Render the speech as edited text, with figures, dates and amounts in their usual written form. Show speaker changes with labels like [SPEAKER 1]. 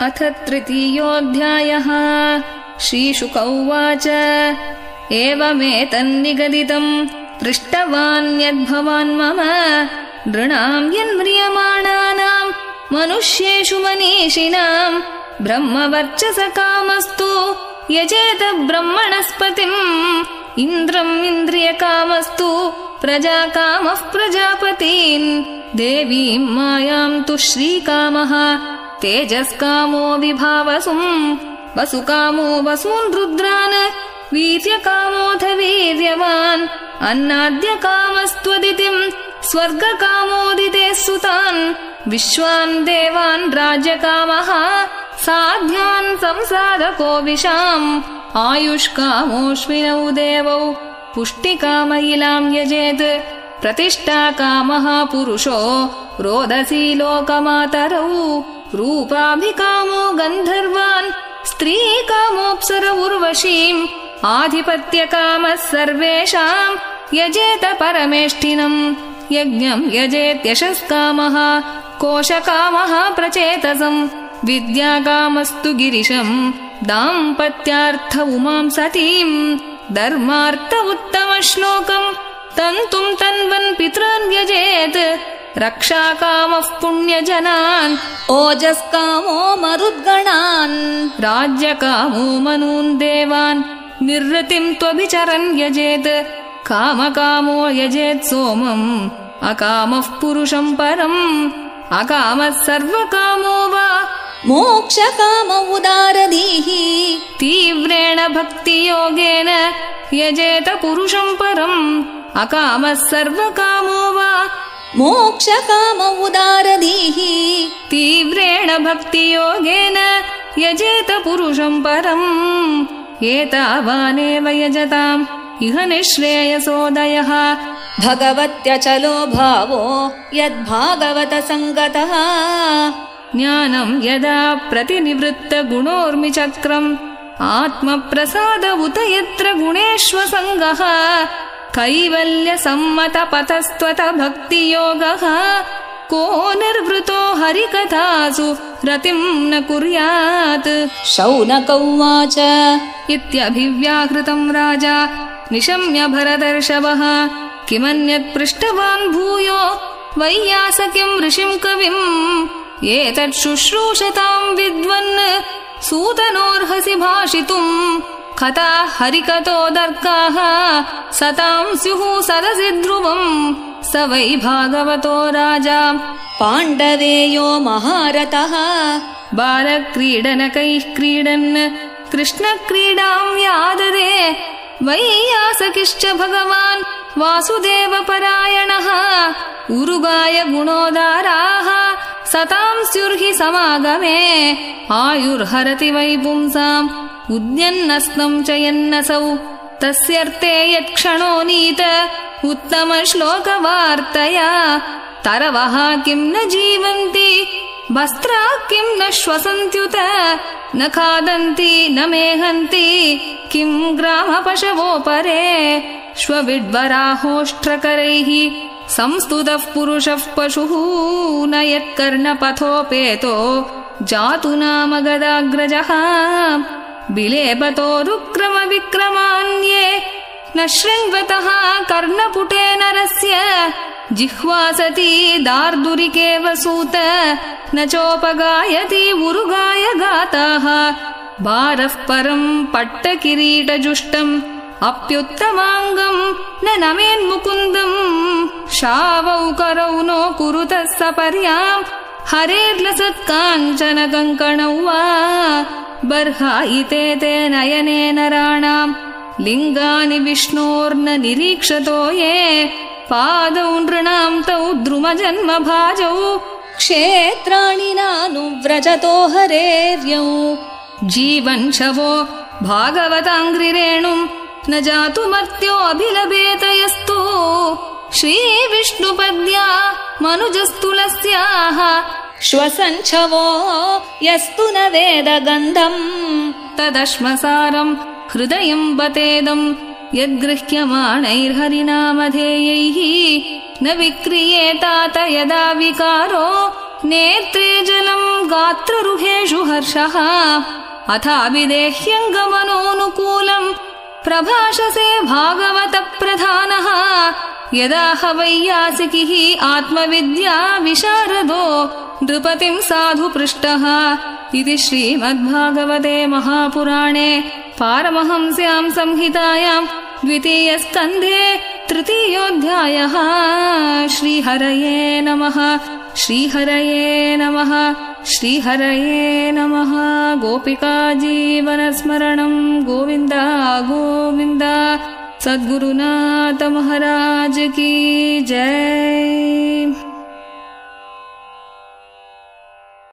[SPEAKER 1] अथ तृतीयोऽध्यायः। श्रीशुक उवाच एवमेतन्निगदितम् पृष्टवान् यद्भवान् मम नृणाम् यन्म्रियमाणानाम् मनुष्येषु मनीषिणाम् ब्रह्मवर्चसकामस्तु यजेत ब्रह्मणस्पतिम् इन्द्रम् इन्द्रियकामस्तु प्रजाकामः प्रजापतीन् देवीम् मायाम् तु श्रीकामः तेजस्कामो विभावसुम् वसुकामो वसून् रुद्रान् वीर्यकामोऽथ वीर्यवान् अन्नाद्यकामस्त्वदितिम् स्वर्गकामोदिते सुतान् विश्वान् देवान् राज्यकामः साध्यान् संसारको विशाम् आयुष्कामोऽश्विनौ देवौ पुष्टिकामयिलाम् यजेत् प्रतिष्ठाकामः पुरुषो रोदसी लोकमातरौ रूपाभिकामो गन्धर्वान् स्त्रीकामोऽप्सर उर्वशीम् आधिपत्यकामः सर्वेषाम् यजेत परमेष्ठिनम् यज्ञम् यजेत् यशस्कामः कोशकामः प्रचेतसम् विद्याकामस्तु गिरिशम् दाम्पत्यार्थ उमाम् सतीम् धर्मार्थ उत्तमश्लोकम् तन्तुम् तन्वन् पितॄन् यजेत् रक्षाकामः पुण्यजनान् ओजस्कामो मरुद्गणान् राज्यकामो मनून् देवान् निर्वृतिम् त्वभिचरन् यजेत् कामकामो यजेत् सोमम् अकामः पुरुषम् परम् अकामः सर्वकामो वा मोक्षकाम उदारधीः तीव्रेण भक्तियोगेन यजेत पुरुषम् परम् अकामः सर्वकामो वा मोक्षकाम उदारधीः तीव्रेण भक्तियोगेन यजेत पुरुषम् परम् एतावानेव यजताम् इह निःश्रेयसोदयः भगवत्यचलो भावो यद्भागवतसङ्गतः ज्ञानम् यदा प्रतिनिवृत्तगुणोर्मिचक्रम् आत्मप्रसाद उत यत्र गुणेष्वसङ्गः कैवल्यसम्मतपथस्त्वत भक्तियोगः को निर्वृतो हरिकथासु रतिम् न कुर्यात्। शौनक उवाच इत्यभिव्याहृतम् राजा निशम्य भरतर्षभः किमन्यत् पृष्टवान् भूयो वैयासकिम् ऋषिम् कविम् एतत् शुश्रूषताम् विद्वन् सूतनोर्हसि भाषितुम् कथा हरिकथोदर्काः सताम् स्युः सदसि ध्रुवम् स वै भागवतो राजा पाण्डवेयो महारथः बालक्रीडनकैः क्रीडन् कृष्णक्रीडाम् याददे वैयासकिश्च भगवान् वासुदेवपरायणः उरुगाय गुणोदाराः सताम् स्युर्हि समागमे आयुर्हरति वै पुंसाम् उद्यन्नस्नम् च यन्नसौ तस्यर्थे यत्क्षणो नीत उत्तमश्लोकवार्तया तरवः किम् न जीवन्ति वस्त्राः किम् न श्वसन्त्युत न खादन्ति न मेहन्ति किम् ग्रामपशवो परे श्वविड्वराहोष्ट्रकरैः संस्तुतः पुरुषः पशुः न यत्कर्णपथोपेतो जातु नाम गदाग्रजः बिलेपतोरुक्रमविक्रमान्ये न शृण्वतः कर्णपुटे नरस्य जिह्वा सती दार्दुरिकेव सूत न चोपगायति उरुगाय गाताः भारः परम् पट्टकिरीटजुष्टम् अप्युत्तमाङ्गम् न नमेन्मुकुन्दम् शावौ करौ नो कुरुतः सपर्याम् हरेर्लसत्काञ्चन कङ्कणौ वा बर्हायिते ते नयने नराणाम् लिङ्गानि विष्णोर्न निरीक्षतो ये पादौ नृणाम् तौ द्रुमजन्मभाजौ क्षेत्राणि नानुव्रजतो हरेर्यौ जीवन् शवो भागवताङ्घ्रिरेणुम् न जातु मर्त्योऽभिलभेत यस्तु श्रीविष्णुपद्या मनुजस्तुलस्याः श्वसञ्छवो यस्तु न वेद गन्धम् तदश्मसारम् हृदयम् बतेदम् यद्गृह्यमाणैर्हरिनामधेयैः न विक्रियेतात यदा विकारो नेत्रे जलम् गात्ररुहेषु हर्षः अथाभिदेह्यङ्गमनोऽनुकूलम् प्रभाषसे भागवतप्रधानः यदा ह वैयासिकिः आत्मविद्या विशारदो नृपतिं साधु पृष्टः इति श्रीमद्भागवते महापुराणे पारमहंस्यां संहितायां द्वितीयस्कन्धे तृतीयोऽध्यायः। श्रीहरये नमः। श्रीहरये नमः। श्रीहरये नमः। गोपिका जीवनस्मरणं गोविन्द गोविन्द। सद्गुरुनाथ महाराज की जय।